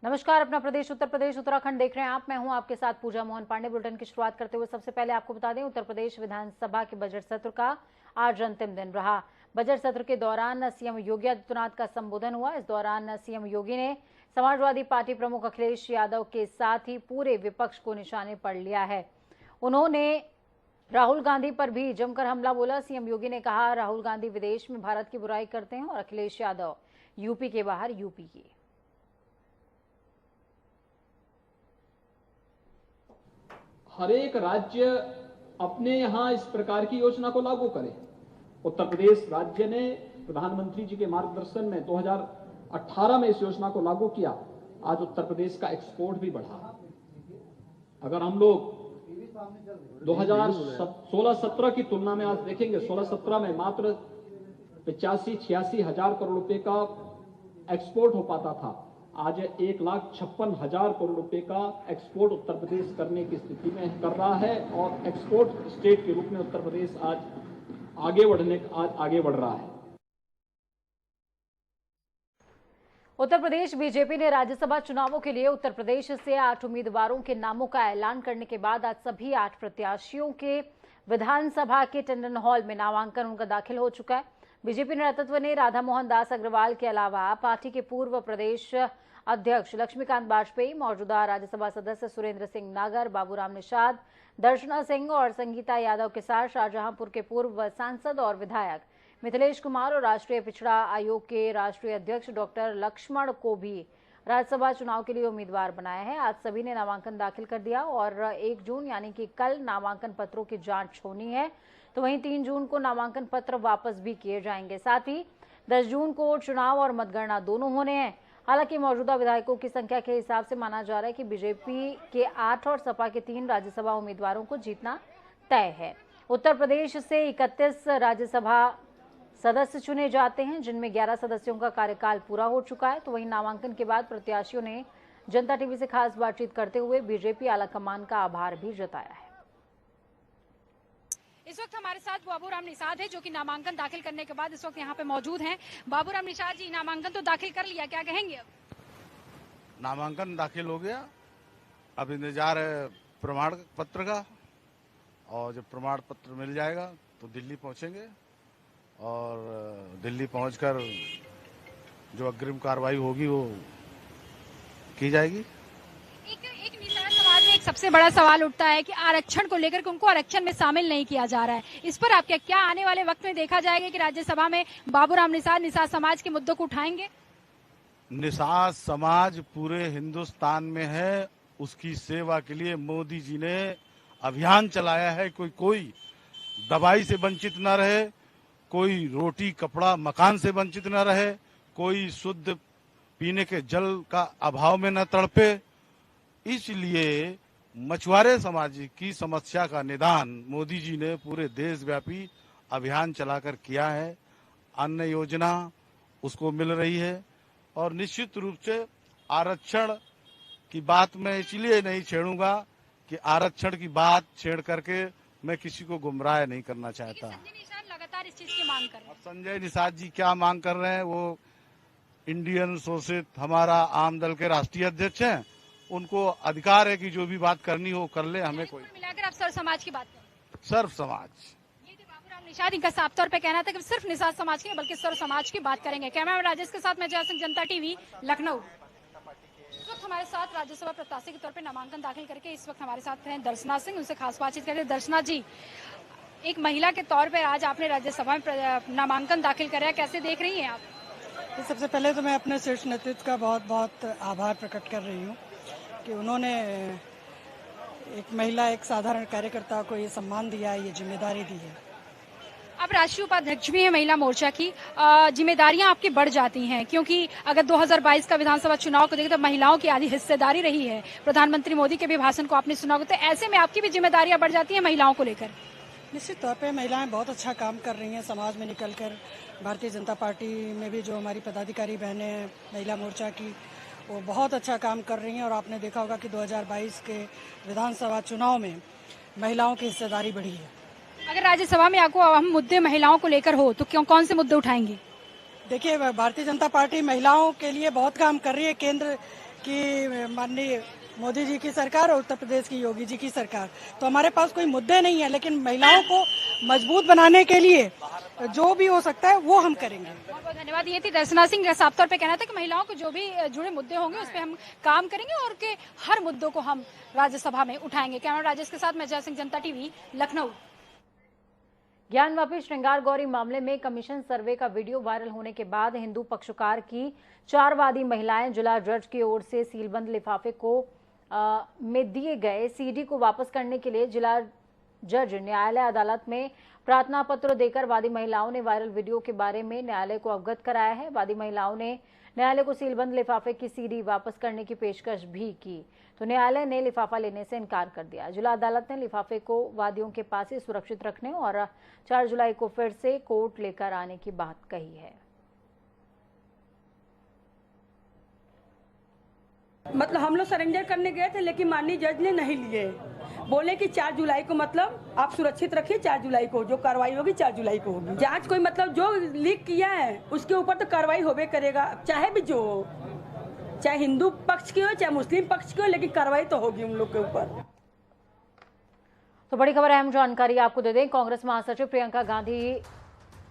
नमस्कार, अपना प्रदेश उत्तर प्रदेश उत्तराखंड देख रहे हैं आप। मैं हूं आपके साथ पूजा मोहन पांडे। बुलेटिन की शुरुआत करते हुए सबसे पहले आपको बता दें, उत्तर प्रदेश विधानसभा के बजट सत्र का आज अंतिम दिन रहा। बजट सत्र के दौरान सीएम योगी आदित्यनाथ का संबोधन हुआ। इस दौरान सीएम योगी ने समाजवादी पार्टी प्रमुख अखिलेश यादव के साथ ही पूरे विपक्ष को निशाने पर लिया है। उन्होंने राहुल गांधी पर भी जमकर हमला बोला। सीएम योगी ने कहा, राहुल गांधी विदेश में भारत की बुराई करते हैं और अखिलेश यादव यूपी के बाहर यूपी की। हर एक राज्य अपने यहां इस प्रकार की योजना को लागू करे। उत्तर प्रदेश राज्य ने प्रधानमंत्री जी के मार्गदर्शन में 2018 में इस योजना को लागू किया। आज उत्तर प्रदेश का एक्सपोर्ट भी बढ़ा। अगर हम लोग 2016-17 की तुलना में आज देखेंगे, 16-17 में मात्र 85-86 हजार करोड़ रुपए का एक्सपोर्ट हो पाता था। आज 1,56,000 करोड़ रुपए का एक्सपोर्ट उत्तर प्रदेश करने की स्थिति में कर रहा है और एक्सपोर्ट स्टेट के रूप में उत्तर प्रदेश आज आगे बढ़ रहा है। उत्तर प्रदेश बीजेपी ने राज्यसभा चुनावों के लिए उत्तर प्रदेश से 8 उम्मीदवारों के नामों का ऐलान करने के बाद आज सभी 8 प्रत्याशियों के विधानसभा के टंडन हॉल में नामांकन उनका दाखिल हो चुका है। बीजेपी नेतृत्व ने राधा मोहन दास अग्रवाल के अलावा पार्टी के पूर्व प्रदेश अध्यक्ष लक्ष्मीकांत वाजपेयी, मौजूदा राज्यसभा सदस्य सुरेंद्र सिंह नागर, बाबूराम निषाद, दर्शना सिंह और संगीता यादव के साथ शाहजहांपुर के पूर्व सांसद और विधायक मिथिलेश कुमार और राष्ट्रीय पिछड़ा आयोग के राष्ट्रीय अध्यक्ष डॉक्टर लक्ष्मण को भी राज्यसभा चुनाव के लिए उम्मीदवार बनाया है। आज सभी ने नामांकन दाखिल कर दिया और 1 जून यानी कि कल नामांकन पत्रों की जांच होनी है। तो वहीं 3 जून को नामांकन पत्र वापस भी किए जाएंगे। साथ ही 10 जून को चुनाव और मतगणना दोनों होने हैं। हालांकि मौजूदा विधायकों की संख्या के हिसाब से माना जा रहा है कि बीजेपी के 8 और सपा के 3 राज्यसभा उम्मीदवारों को जीतना तय है। उत्तर प्रदेश से 31 राज्यसभा सदस्य चुने जाते हैं, जिनमें 11 सदस्यों का कार्यकाल पूरा हो चुका है। तो वहीं नामांकन के बाद प्रत्याशियों ने जनता टीवी से खास बातचीत करते हुए बीजेपी आलाकमान का आभार भी जताया है। इस वक्त हमारे साथ बाबूराम निषाद है, जो कि नामांकन दाखिल करने के बाद इस वक्त यहाँ पे मौजूद हैं। बाबूराम निषाद जी, नामांकन तो दाखिल कर लिया, क्या कहेंगे? अब नामांकन दाखिल हो गया, अब इंतजार है प्रमाण पत्र का, और जब प्रमाण पत्र मिल जाएगा तो दिल्ली पहुंचेंगे और दिल्ली पहुंचकर जो अग्रिम कार्रवाई होगी वो की जाएगी। एक निषाद समाज में एक सबसे बड़ा सवाल उठता है कि आरक्षण को लेकर के उनको आरक्षण में शामिल नहीं किया जा रहा है। इस पर आप क्या आने वाले वक्त में देखा जाएगा कि राज्यसभा में बाबूराम निषाद समाज के मुद्दों को उठाएंगे? निषाद समाज पूरे हिंदुस्तान में है, उसकी सेवा के लिए मोदी जी ने अभियान चलाया है। कोई दवाई से वंचित न रहे, कोई रोटी कपड़ा मकान से वंचित न रहे, कोई शुद्ध पीने के जल का अभाव में न तड़पे। इसलिए मछुआरे समाज की समस्या का निदान मोदी जी ने पूरे देशव्यापी अभियान चलाकर किया है। अन्न योजना उसको मिल रही है और निश्चित रूप से आरक्षण की बात मैं इसलिए नहीं छेड़ूंगा कि आरक्षण की बात छेड़ करके मैं किसी को गुमराह नहीं करना चाहता। संजय निषाद लगातार इस चीज की मांग कर रहे हैं। संजय निषाद जी क्या मांग कर रहे हैं? वो इंडियन शोषित हमारा आम दल के राष्ट्रीय अध्यक्ष हैं, उनको अधिकार है कि जो भी बात करनी हो कर ले। हमें कोई मिलाकर आप सर्व समाज की बात करें। सर्व समाज, ये थे बाबूराम निषाद। इनका साफ तौर पे कहना था कि सिर्फ निषाद समाज की बल्कि सर्व समाज की बात करेंगे। कैमरा राजेश के साथ मैं जय सिंह, जनता टीवी, लखनऊ। इस वक्त हमारे साथ राज्यसभा प्रत्याशी के तौर पे नामांकन दाखिल करके इस वक्त हमारे साथ हैं दर्शना सिंह। उनसे खास बातचीत करें। दर्शना जी, एक महिला के तौर पे आज आपने राज्यसभा में नामांकन दाखिल कराया, कैसे देख रही हैं आप? सबसे पहले तो मैं अपने शीर्ष नेतृत्व का बहुत बहुत आभार प्रकट कर रही हूँ कि उन्होंने एक महिला, एक साधारण कार्यकर्ता को ये सम्मान दिया है, ये जिम्मेदारी दी है। आप राष्ट्रीय उपाध्यक्ष भी हैं महिला मोर्चा की, जिम्मेदारियां आपकी बढ़ जाती हैं, क्योंकि अगर 2022 का विधानसभा चुनाव को देखें तो महिलाओं की आधी हिस्सेदारी रही है। प्रधानमंत्री मोदी के भी भाषण को आपने सुना होगा, तो ऐसे में आपकी भी जिम्मेदारियां बढ़ जाती हैं महिलाओं को लेकर। निश्चित तौर पे महिलाएं बहुत अच्छा काम कर रही हैं समाज में निकलकर। भारतीय जनता पार्टी में भी जो हमारी पदाधिकारी बहनें हैं महिला मोर्चा की, वो बहुत अच्छा काम कर रही हैं। और आपने देखा होगा कि 2022 के विधानसभा चुनाव में महिलाओं की हिस्सेदारी बढ़ी है। अगर राज्यसभा में आपको अहम मुद्दे महिलाओं को लेकर हो तो कौन से मुद्दे उठाएंगे? देखिए, भारतीय जनता पार्टी महिलाओं के लिए बहुत काम कर रही है। केंद्र की माननीय मोदी जी की सरकार और उत्तर प्रदेश की योगी जी की सरकार। तो हमारे पास कोई मुद्दे नहीं है, लेकिन महिलाओं को मजबूत बनाने के लिए जो भी हो सकता है वो हम करेंगे। बहुत बहुत धन्यवाद। ये थी दर्शना सिंह का साफ तौर पे कहना था कि महिलाओं को जो भी जुड़े मुद्दे होंगे उस पर हम काम करेंगे और के हर मुद्दों को हम राज्यसभा में उठाएंगे। कैमरा राजेश के साथ मैं जय सिंह, जनता टीवी, लखनऊ। ज्ञानवापी श्रृंगार गौरी मामले में कमीशन सर्वे का वीडियो वायरल होने के बाद हिंदू पक्षकार की 4 वादी महिलाएं जिला जज की ओर से सीलबंद लिफाफे में दिए गए सीडी को वापस करने के लिए जिला जज न्यायालय अदालत में प्रार्थना पत्र देकर वादी महिलाओं ने वायरल वीडियो के बारे में न्यायालय को अवगत कराया है। वादी महिलाओं ने न्यायालय को सीलबंद लिफाफे की सीडी वापस करने की पेशकश भी की, तो न्यायालय ने लिफाफा लेने से इनकार कर दिया। जिला अदालत ने लिफाफे को वादियों के पास ही सुरक्षित रखने और 4 जुलाई को फिर से कोर्ट लेकर आने की बात कही है। मतलब हम लोग सरेंडर करने गए थे, लेकिन माननीय जज ने नहीं लिए। बोले कि 4 जुलाई को मतलब आप सुरक्षित रखिए, 4 जुलाई को जो कार्रवाई होगी 4 जुलाई को होगी। जांच कोई मतलब जो लीक किया है उसके ऊपर तो कार्रवाई होबे करेगा, चाहे भी जो हो, चाहे हिंदू पक्ष की हो चाहे मुस्लिम पक्ष की हो, लेकिन कार्रवाई तो होगी उन लोग के ऊपर। तो बड़ी खबर, अहम जानकारी आपको दे दें। कांग्रेस महासचिव प्रियंका गांधी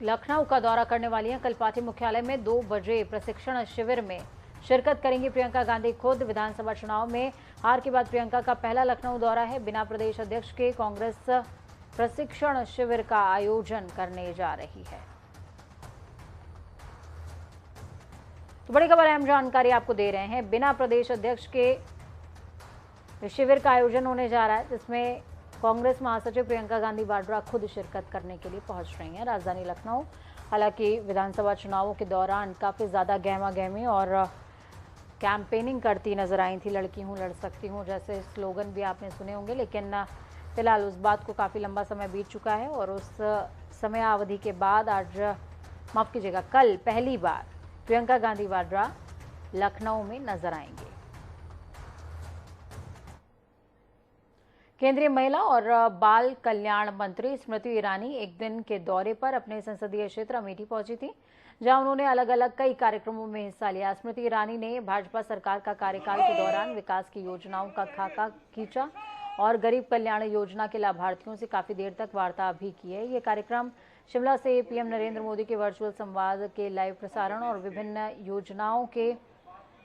लखनऊ का दौरा करने वाली हैं। कल पार्टी मुख्यालय में 2 बजे प्रशिक्षण शिविर में शिरकत करेंगी प्रियंका गांधी खुद। विधानसभा चुनाव में हार के बाद प्रियंका का पहला लखनऊ दौरा है। बिना प्रदेश अध्यक्ष के कांग्रेस प्रशिक्षण शिविर का आयोजन करने जा रही है। तो बड़ी खबर, अहम जानकारी आपको दे रहे हैं। बिना प्रदेश अध्यक्ष के शिविर का आयोजन होने जा रहा है, जिसमें कांग्रेस महासचिव प्रियंका गांधी वाड्रा खुद शिरकत करने के लिए पहुंच रही हैं राजधानी लखनऊ। हालांकि विधानसभा चुनावों के दौरान काफ़ी ज़्यादा गहमा गहमी और कैंपेनिंग करती नजर आई थी। लड़की हूँ लड़ सकती हूँ जैसे स्लोगन भी आपने सुने होंगे, लेकिन फिलहाल उस बात को काफ़ी लंबा समय बीत चुका है और उस समय अवधि के बाद आज, माफ़ कीजिएगा, कल पहली बार प्रियंका गांधी वाड्रा लखनऊ में नजर आएंगे। केंद्रीय महिला और बाल कल्याण मंत्री स्मृति ईरानी एक दिन के दौरे पर अपने संसदीय क्षेत्र अमेठी पहुंची थी, जहां उन्होंने अलग अलग कई कार्यक्रमों में हिस्सा लिया। स्मृति ईरानी ने भाजपा सरकार का कार्यकाल के दौरान विकास की योजनाओं का खाका खींचा और गरीब कल्याण योजना के लाभार्थियों से काफी देर तक वार्ता भी की है। ये कार्यक्रम शिमला से पीएम नरेंद्र मोदी के वर्चुअल संवाद के लाइव प्रसारण और विभिन्न योजनाओं के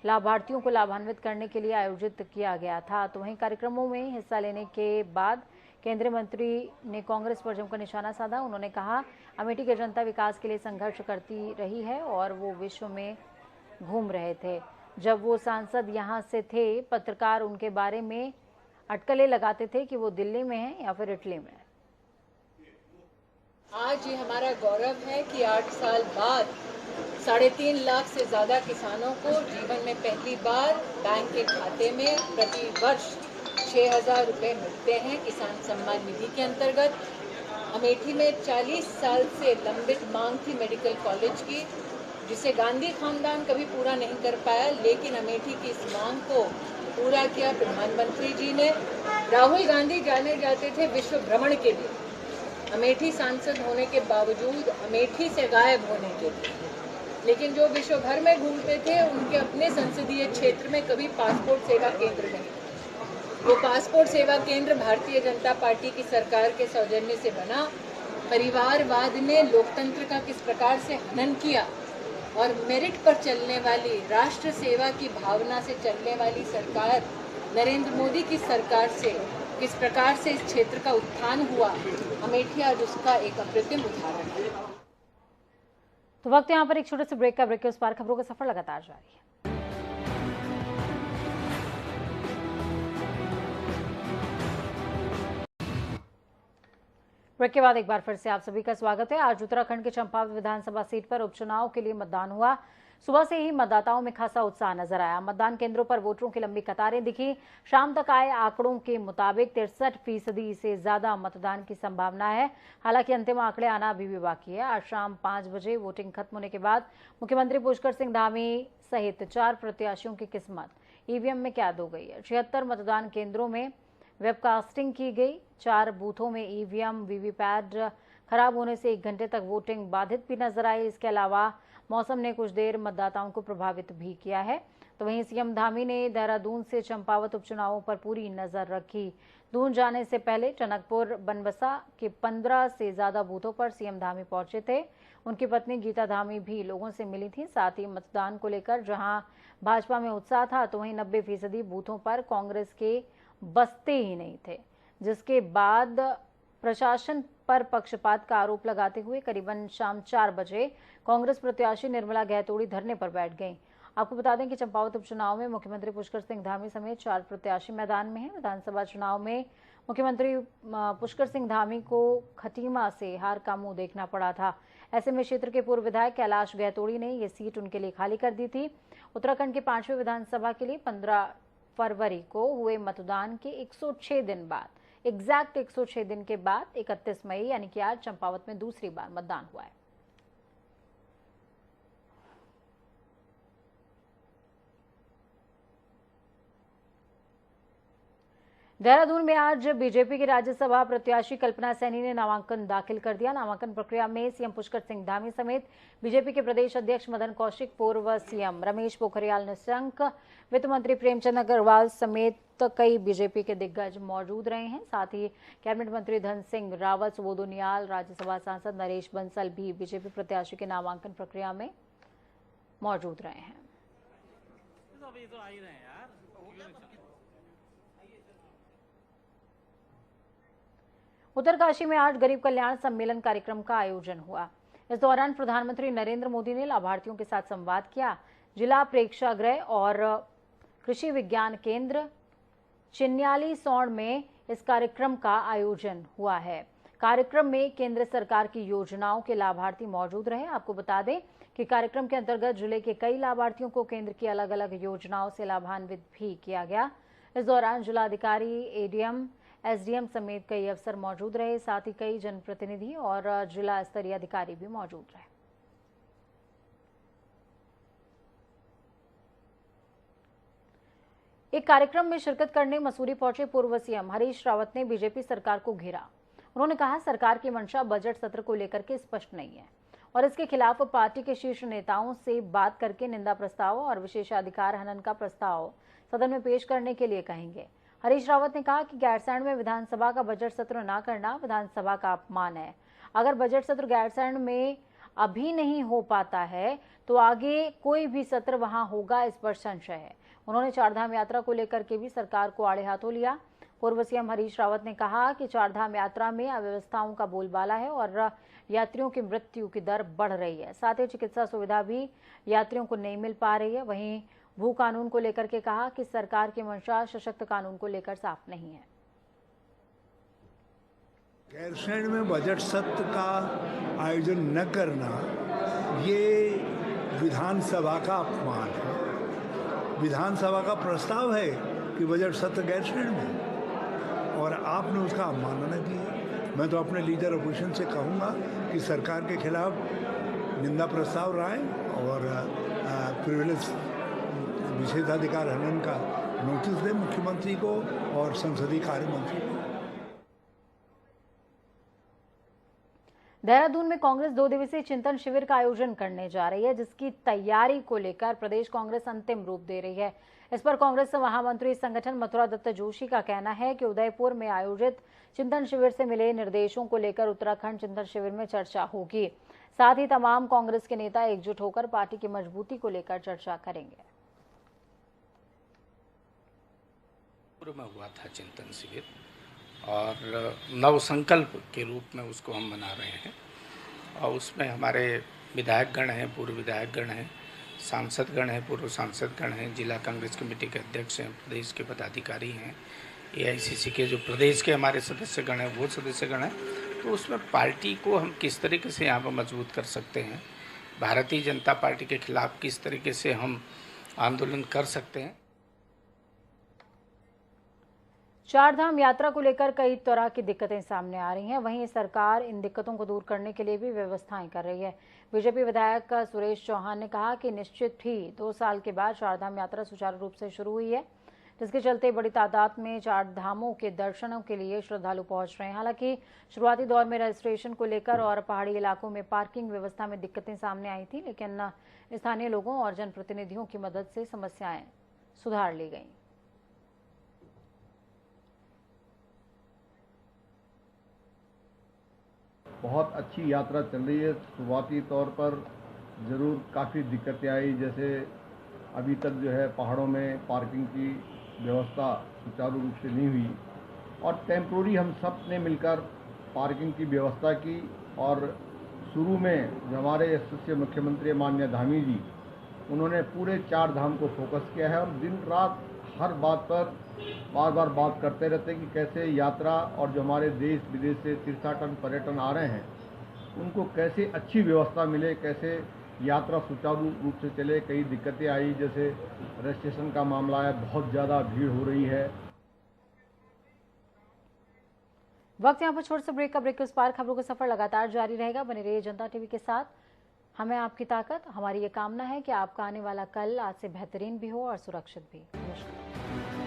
लाभार्थियों को लाभान्वित करने के लिए आयोजित किया गया था। तो वहीं कार्यक्रमों में हिस्सा लेने के बाद केंद्रीय मंत्री ने कांग्रेस पर जमकर निशाना साधा। उन्होंने कहा, अमेठी की जनता विकास के लिए संघर्ष करती रही है और वो विश्व में घूम रहे थे। जब वो सांसद यहाँ से थे, पत्रकार उनके बारे में अटकलें लगाते थे कि वो दिल्ली में हैं या फिर इटली में। आज ये हमारा गौरव है कि 8 साल बाद 3.5 लाख से ज़्यादा किसानों को जीवन में पहली बार बैंक के खाते में प्रति वर्ष 6,000 रुपये मिलते हैं किसान सम्मान निधि के अंतर्गत। अमेठी में 40 साल से लंबित मांग थी मेडिकल कॉलेज की, जिसे गांधी खानदान कभी पूरा नहीं कर पाया, लेकिन अमेठी की इस मांग को पूरा किया प्रधानमंत्री जी ने। राहुल गांधी जाने जाते थे विश्व भ्रमण के लिए, अमेठी सांसद होने के बावजूद अमेठी से गायब होने के लिए, लेकिन जो विश्व भर में घूमते थे उनके अपने संसदीय क्षेत्र में कभी पासपोर्ट सेवा केंद्र नहीं। वो पासपोर्ट सेवा केंद्र भारतीय जनता पार्टी की सरकार के सौजन्य से बना। परिवारवाद ने लोकतंत्र का किस प्रकार से हनन किया और मेरिट पर चलने वाली, राष्ट्र सेवा की भावना से चलने वाली सरकार नरेंद्र मोदी की सरकार से किस प्रकार से इस क्षेत्र का उत्थान हुआ, अमेठी आज उसका एक अप्रतिम उदाहरण है। तो वक्त यहाँ पर एक छोटे से ब्रेक का। ब्रेक के उस पार खबरों का सफर लगातार जारी है। ब्रेक के बाद एक बार फिर से आप सभी का स्वागत है। आज उत्तराखंड के चंपावत विधानसभा सीट पर उपचुनाव के लिए मतदान हुआ। सुबह से ही मतदाताओं में खासा उत्साह नजर आया। मतदान केंद्रों पर वोटरों की लंबी कतारें दिखी। शाम तक आए आंकड़ों के मुताबिक 63% से ज्यादा मतदान की संभावना है। हालांकि अंतिम आंकड़े आना अभी भी बाकी है। आज शाम 5 बजे वोटिंग खत्म होने के बाद मुख्यमंत्री पुष्कर सिंह धामी सहित 4 प्रत्याशियों की किस्मत ईवीएम में कैद हो गई है। 76 मतदान केंद्रों में वेबकास्टिंग की गई। 4 बूथों में ईवीएम वीवीपैट खराब होने से 1 घंटे तक वोटिंग बाधित भी नजर आई। इसके अलावा मौसम ने कुछ देर मतदाताओं को प्रभावित भी किया है। तो वहीं सीएम धामी ने देहरादून से चंपावत उपचुनावों पर पूरी नजर रखी। दून जाने से पहले टनकपुर बनबसा के 15 से ज्यादा बूथों पर सीएम धामी पहुंचे थे। उनकी पत्नी गीता धामी भी लोगों से मिली थी। साथ ही मतदान को लेकर जहां भाजपा में उत्साह था, तो वहीं 90% बूथों पर कांग्रेस के बसते ही नहीं थे, जिसके बाद प्रशासन पर पक्षपात का आरोप लगाते हुए करीबन शाम 4 बजे कांग्रेस प्रत्याशी निर्मला गहतोड़ी धरने पर बैठ गईं। आपको बता दें कि चंपावत उपचुनाव में मुख्यमंत्री पुष्कर सिंह धामी समेत 4 प्रत्याशी मैदान में हैं। विधानसभा चुनाव में मुख्यमंत्री पुष्कर सिंह धामी को खटीमा से हार का मुंह देखना पड़ा था। ऐसे में क्षेत्र के पूर्व विधायक कैलाश गहतोड़ी ने ये सीट उनके लिए खाली कर दी थी। उत्तराखंड के 5वें विधानसभा के लिए 15 फरवरी को हुए मतदान के 106 दिन बाद एग्जैक्ट 106 दिन के बाद 31 मई यानी कि आज चंपावत में दूसरी बार मतदान हुआ है। देहरादून में आज बीजेपी की राज्यसभा प्रत्याशी कल्पना सैनी ने नामांकन दाखिल कर दिया। नामांकन प्रक्रिया में सीएम पुष्कर सिंह धामी समेत बीजेपी के प्रदेश अध्यक्ष मदन कौशिक, पूर्व सीएम रमेश पोखरियाल निशंक, वित्त मंत्री प्रेमचंद अग्रवाल समेत कई बीजेपी के दिग्गज मौजूद रहे हैं। साथ ही कैबिनेट मंत्री धन सिंह रावत, सुबोध उनियाल, राज्यसभा सांसद नरेश बंसल भी बीजेपी प्रत्याशी के नामांकन प्रक्रिया में मौजूद रहे हैं। उत्तरकाशी में आज गरीब कल्याण सम्मेलन कार्यक्रम का आयोजन हुआ। इस दौरान प्रधानमंत्री नरेंद्र मोदी ने लाभार्थियों के साथ संवाद किया। जिला प्रेक्षागृह और कृषि विज्ञान केंद्र चिन्याली सौड़ में इस कार्यक्रम का आयोजन हुआ है। कार्यक्रम में केंद्र सरकार की योजनाओं के लाभार्थी मौजूद रहे। आपको बता दें कि कार्यक्रम के अंतर्गत जिले के कई लाभार्थियों को केंद्र की अलग अलग योजनाओं से लाभान्वित भी किया गया। इस दौरान जिलाधिकारी, एडीएम, एसडीएम समेत कई अफसर मौजूद रहे। साथ ही कई जनप्रतिनिधि और जिला स्तरीय अधिकारी भी मौजूद रहे। एक कार्यक्रम में शिरकत करने मसूरी पहुंचे पूर्व सीएम हरीश रावत ने बीजेपी सरकार को घेरा। उन्होंने कहा, सरकार की मंशा बजट सत्र को लेकर के स्पष्ट नहीं है और इसके खिलाफ पार्टी के शीर्ष नेताओं से बात करके निंदा प्रस्ताव और विशेषाधिकार हनन का प्रस्ताव सदन में पेश करने के लिए कहेंगे। हरीश रावत ने कहा कि गैरसैंण में विधानसभा का बजट सत्र न करना विधानसभा का अपमान है। अगर बजट सत्र गैरसैंण में अभी नहीं हो पाता है तो आगे कोई भी सत्र वहां होगा, इस पर संशय है। उन्होंने चारधाम यात्रा को लेकर के भी सरकार को आड़े हाथों लिया। पूर्व सीएम हरीश रावत ने कहा कि चारधाम यात्रा में अव्यवस्थाओं का बोलबाला है और यात्रियों की मृत्यु की दर बढ़ रही है। साथ ही चिकित्सा सुविधा भी यात्रियों को नहीं मिल पा रही है। वहीं भू कानून को लेकर के कहा कि सरकार की मंशा सशक्त कानून को लेकर साफ नहीं है। गैरसैंण में बजट सत्र का आयोजन न करना ये विधानसभा का अपमान है। विधानसभा का प्रस्ताव है कि बजट सत्र गैरसैंण में और आपने उसका अवमानना किया। मैं तो अपने लीडर अपोजिशन से कहूँगा कि सरकार के खिलाफ निंदा प्रस्ताव लाएं और प्रिविलेज विशेषाधिकार हनन का नोटिस दें मुख्यमंत्री को और संसदीय कार्य मंत्री को। देहरादून में कांग्रेस 2 दिवसीय चिंतन शिविर का आयोजन करने जा रही है, जिसकी तैयारी को लेकर प्रदेश कांग्रेस अंतिम रूप दे रही है। इस पर कांग्रेस महामंत्री संगठन मथुरा दत्त जोशी का कहना है कि उदयपुर में आयोजित चिंतन शिविर से मिले निर्देशों को लेकर उत्तराखंड चिंतन शिविर में चर्चा होगी। साथ ही तमाम कांग्रेस के नेता एकजुट होकर पार्टी की मजबूती को लेकर चर्चा करेंगे। में हुआ था चिंतन शिविर और नव संकल्प के रूप में उसको हम मना रहे हैं और उसमें हमारे विधायकगण हैं, पूर्व विधायकगण हैं, सांसदगण हैं, पूर्व सांसदगण हैं, जिला कांग्रेस कमेटी के अध्यक्ष हैं, प्रदेश के पदाधिकारी हैं, एआईसीसी के जो प्रदेश के हमारे सदस्यगण हैं वो सदस्यगण हैं। तो उसमें पार्टी को हम किस तरीके से यहाँ पर मजबूत कर सकते हैं, भारतीय जनता पार्टी के खिलाफ किस तरीके से हम आंदोलन कर सकते हैं। चारधाम यात्रा को लेकर कई तरह की दिक्कतें सामने आ रही हैं। वहीं सरकार इन दिक्कतों को दूर करने के लिए भी व्यवस्थाएं कर रही है। बीजेपी विधायक सुरेश चौहान ने कहा कि निश्चित ही 2 साल के बाद चारधाम यात्रा सुचारू रूप से शुरू हुई है, जिसके चलते बड़ी तादाद में चार धामों के दर्शनों के लिए श्रद्धालु पहुंच रहे हैं। हालांकि शुरुआती दौर में रजिस्ट्रेशन को लेकर और पहाड़ी इलाकों में पार्किंग व्यवस्था में दिक्कतें सामने आई थी, लेकिन स्थानीय लोगों और जनप्रतिनिधियों की मदद से समस्याएं सुधार ली गई। बहुत अच्छी यात्रा चल रही है। शुरुआती तौर पर ज़रूर काफ़ी दिक्कतें आई, जैसे अभी तक जो है पहाड़ों में पार्किंग की व्यवस्था सुचारू रूप से नहीं हुई और टेम्प्रोरी हम सब ने मिलकर पार्किंग की व्यवस्था की। और शुरू में जो हमारे यशस्वी मुख्यमंत्री माननीय धामी जी, उन्होंने पूरे चार धाम को फोकस किया है और दिन रात हर बात पर बार बार बात करते रहते हैं कि कैसे यात्रा और जो हमारे देश विदेश से तीर्थाटन पर्यटन आ रहे हैं उनको कैसे अच्छी व्यवस्था मिले, कैसे यात्रा सुचारू रूप से चले। कई दिक्कतें आई, जैसे रजिस्ट्रेशन का मामला है, बहुत ज़्यादा भीड़ हो रही है। वक्त यहाँ पर छोटे से ब्रेक का। ब्रेक के उस पार खबरों का सफर लगातार जारी रहेगा। बने रहिए जनता टीवी के साथ। हमें आपकी ताकत, हमारी ये कामना है कि आपका आने वाला कल आज से बेहतरीन भी हो और सुरक्षित भी। नमस्कार।